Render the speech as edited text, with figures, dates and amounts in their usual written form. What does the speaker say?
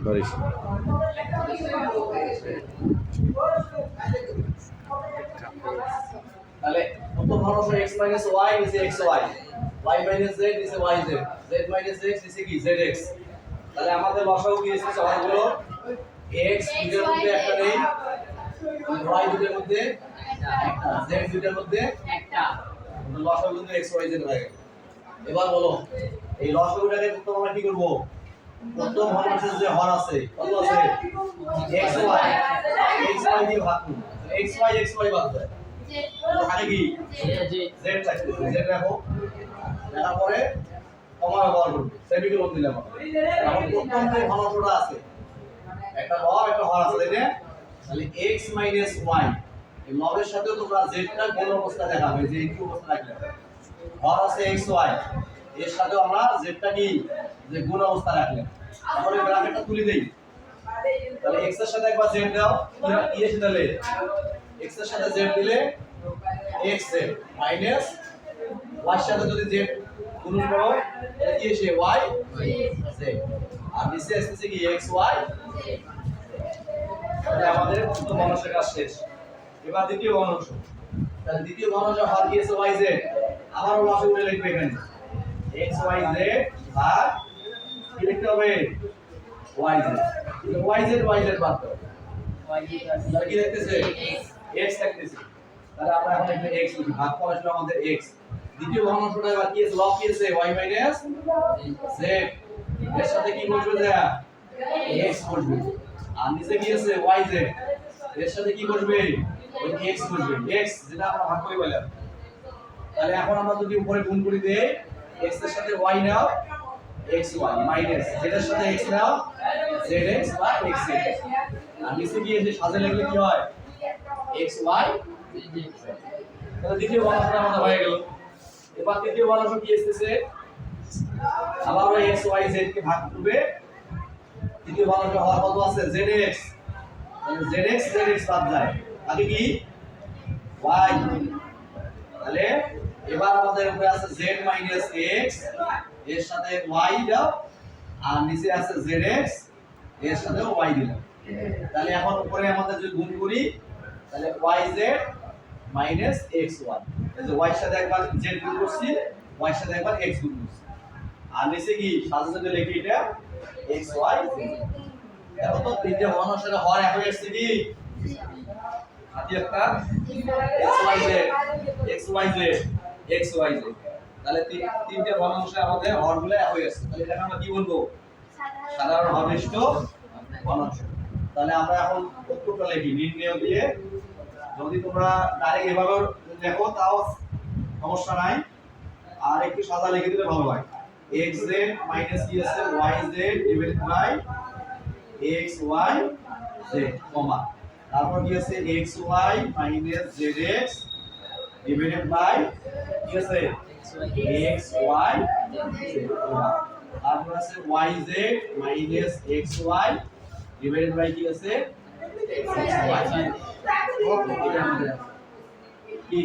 বারিশ তাহলে প্রথম ভগ্নাংশ x y নিচে xy y z নিচে yz z x নিচে কি zx তাহলে আমাদের লসাগু কি এসেছে হরগুলো x দুইটার মধ্যে একটা নেই y দুইটার মধ্যে একটা z দুইটার মধ্যে একটা লসাগু কিন্তু x y z হয়ে গেল এবার বলো এই লসাগুটাকে প্রথম আমরা কি করব প্রথম ভগ্নাংশের যে হর আছে কত আছে xy দিয়ে ভাগ করব xy বাদ দেয় তাহলে কি z থাকবে z রাখো রাখার পরে কমা ব্যবহার করব সেমিকোলন দিলাম এখন প্রথম যে ভগ্নাংশটা আছে একটা হর আছে তাই না তাহলে x y এই লবের সাথে তোমরা z টা গুণ অবস্থা দেখাবে যে কি অবস্থা রাখলে হর আছে xy এর সাথে আমরা z টা কি যে গুণ অবস্থা রাখলে তাহলে ব্র্যাকেটটা তুলে দেই তাহলে x এর সাথে একবার z দাও কি এসে তাহলে x এর সাথে z দিলে x মাইনাস y এর সাথে যদি z গুণ করো তাহলে কি এসে y z আর নিচে আসছে কি x y তাহলে আমাদের প্রথম ভগ্নাংশের কাজ শেষ এবার দ্বিতীয় ভগ্নাংশ তাহলে দ্বিতীয় ভগ্নাংশ হর কি আছে y z আবারও লসাগু উঠে লিখবে এখানে x y z ভাগ কি লিখতে হবে y z বাদ দাও তাহলে কি লিখতেছে x লিখতেছে তাহলে আমরা এখন এখানে x লিখি ভাগ করা ছিল আমাদের x দ্বিতীয় ভগ্নাংশটা এবার কি আছে লব কি আছে y z এর সাথে কি বসবে দেখা x বসবে আর নিচে কি আছে y z এর সাথে কি বসবে ওই x বসবে x যেটা আমরা ভাগ করে বললাম তাহলে এখন আমরা যদি উপরে গুণ করে দেই x এর সাথে y নাও xy মাইনাস z এর সাথে x নাও zx বা xz আর নিচে কি এসে সাজে লিখলে কি হয় xy তাহলে দ্বিতীয় ভগ্নাংশটা আমাদের হয়ে গেল এবার তৃতীয় ভগ্নাংশ কি আসছে আবার ওই xy z কে ভাগ করবে তৃতীয় ভগ্নাংশ হওয়ার কত আছে zx তাহলে zx বাদ যায় আগে কি y তাহলে এবার আমাদের উপরে আছে z x এর সাথে y দাও আর নিচে আছে zx এর সাথে y দিলাম তাহলে এখন উপরে আমাদের যদি গুণ করি তাহলে yz xy এই যে y এর সাথে একবার z গুণ করছি y এর সাথে একবার x গুণ করছি আর নিচে কি সাথে সাথে লিখি এটা xy এখন তো তিনটে ভগ্নাংশের হর একই আসছে কি সাথে একটা xyz তাহলে তিনটে ভগ্নাংশে আমাদের হরগুলো একই আসছে তাহলে এটাকে আমরা কি বলবো সাধারণ হরমিষ্ট ভগ্নাংশ তাহলে আমরা এখন উত্তরটা লিখি নির্ণয় দিয়ে যদি তোমরা ডাইরেক্ট এভাবে দেখো তাও সমস্যা নাই আর একটু সাদা লিখে দিলে ভালো হয় xz মাইনাস কি আছে yz divided by xy z comma তারপর কি আছে xy minus zx divided by কি আছে xy কমা তারপর আছে yz minus xy divided by কি আছে xy এটা আমাদের কি